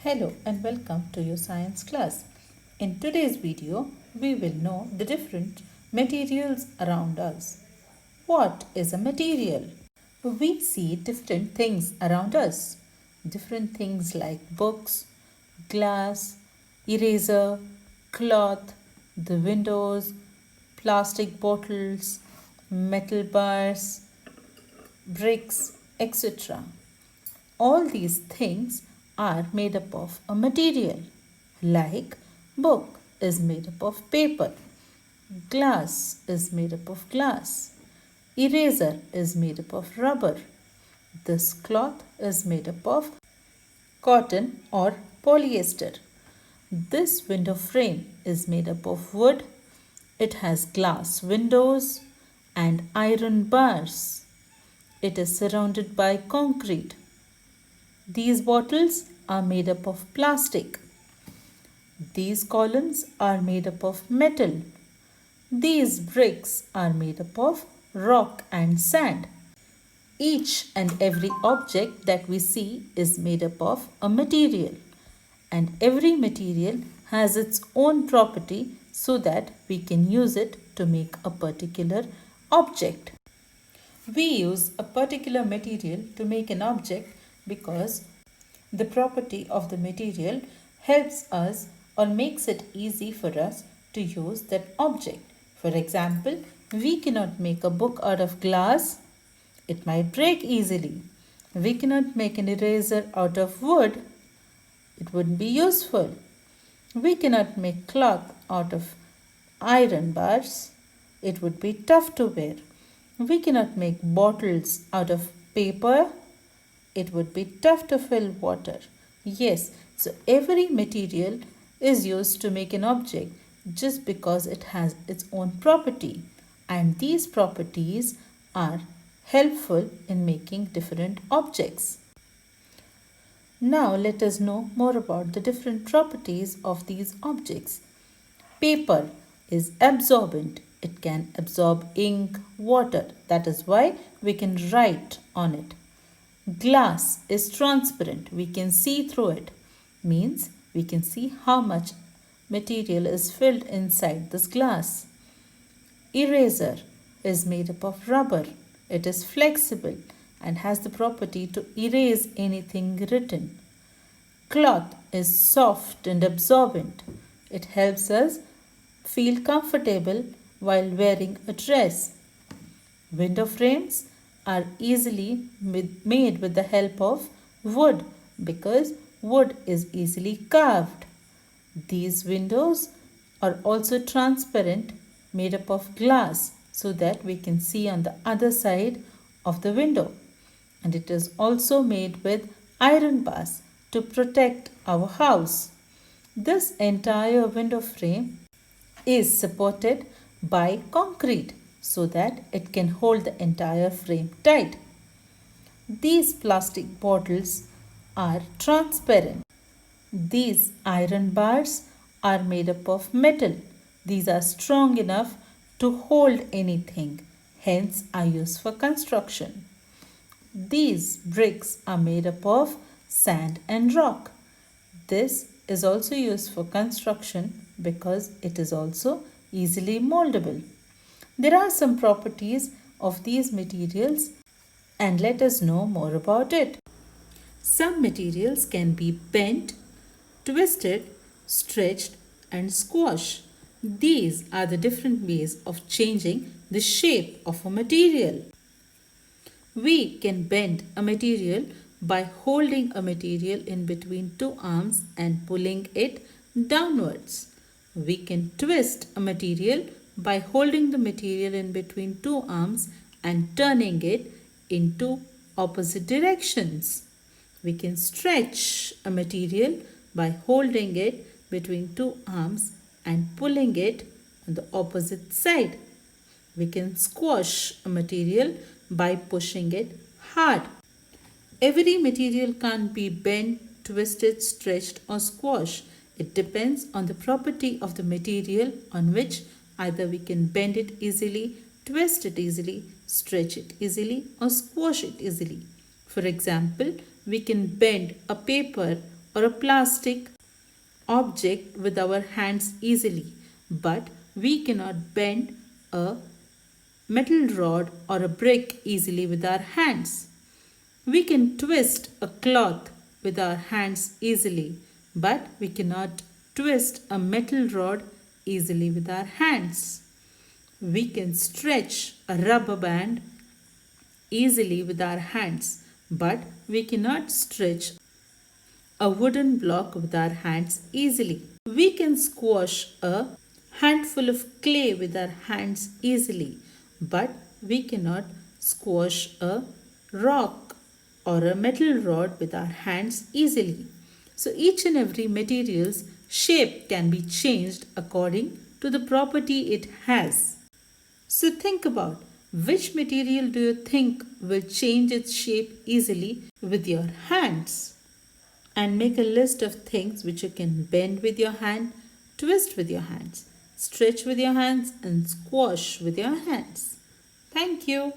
Hello and welcome to your science class. In today's video, we will know the different materials around us. What is a material? We see different things around us. Different things like books, glass, eraser, cloth, the windows, plastic bottles, metal bars, bricks, etc. All these things are made up of a material. Like book is made up of paper, glass is made up of glass, eraser is made up of rubber. This cloth is made up of cotton or polyester. This window frame is made up of wood. It has glass windows and iron bars. It is surrounded by concrete. These bottles are made up of plastic. These columns are made up of metal. These bricks are made up of rock and sand. Each and every object that we see is made up of a material, and every material has its own property so that we can use it to make a particular object. We use a particular material to make an object because the property of the material helps us or makes it easy for us to use that object. For example, we cannot make a book out of glass. It might break easily. We cannot make an eraser out of wood. It wouldn't be useful. We cannot make cloth out of iron bars. It would be tough to wear. We cannot make bottles out of paper. It would be tough to fill water. Yes, so every material is used to make an object just because it has its own property, and these properties are helpful in making different objects. Now let us know more about the different properties of these objects. Paper is absorbent. It can absorb ink, water. That is why we can write on it. Glass is transparent. We can see through it. Means we can see how much material is filled inside this glass. Eraser is made up of rubber. It is flexible and has the property to erase anything written. Cloth is soft and absorbent. It helps us feel comfortable while wearing a dress. Window frames are easily made with the help of wood because wood is easily carved. These windows are also transparent, made up of glass so that we can see on the other side of the window. And it is also made with iron bars to protect our house. This entire window frame is supported by concrete so that it can hold the entire frame tight. These plastic bottles are transparent. These iron bars are made up of metal. These are strong enough to hold anything, hence are used for construction. These bricks are made up of sand and rock. This is also used for construction because it is also easily moldable. There are some properties of these materials and let us know more about it. Some materials can be bent, twisted, stretched and squashed. These are the different ways of changing the shape of a material. We can bend a material by holding a material in between two arms and pulling it downwards. We can twist a material by holding the material in between two arms and turning it into opposite directions. We can stretch a material by holding it between two arms and pulling it on the opposite side. We can squash a material by pushing it hard. Every material can't be bent, twisted, stretched or squashed. It depends on the property of the material on which either we can bend it easily, twist it easily, stretch it easily or squash it easily. For example, we can bend a paper or a plastic object with our hands easily, but we cannot bend a metal rod or a brick easily with our hands. We can twist a cloth with our hands easily, but we cannot twist a metal rod easily with our hands. We can stretch a rubber band easily with our hands, but we cannot stretch a wooden block with our hands easily. We can squash a handful of clay with our hands easily, but we cannot squash a rock or a metal rod with our hands easily. So each and every material's shape can be changed according to the property it has. So think about which material do you think will change its shape easily with your hands? And make a list of things which you can bend with your hand, twist with your hands, stretch with your hands, and squash with your hands. Thank you.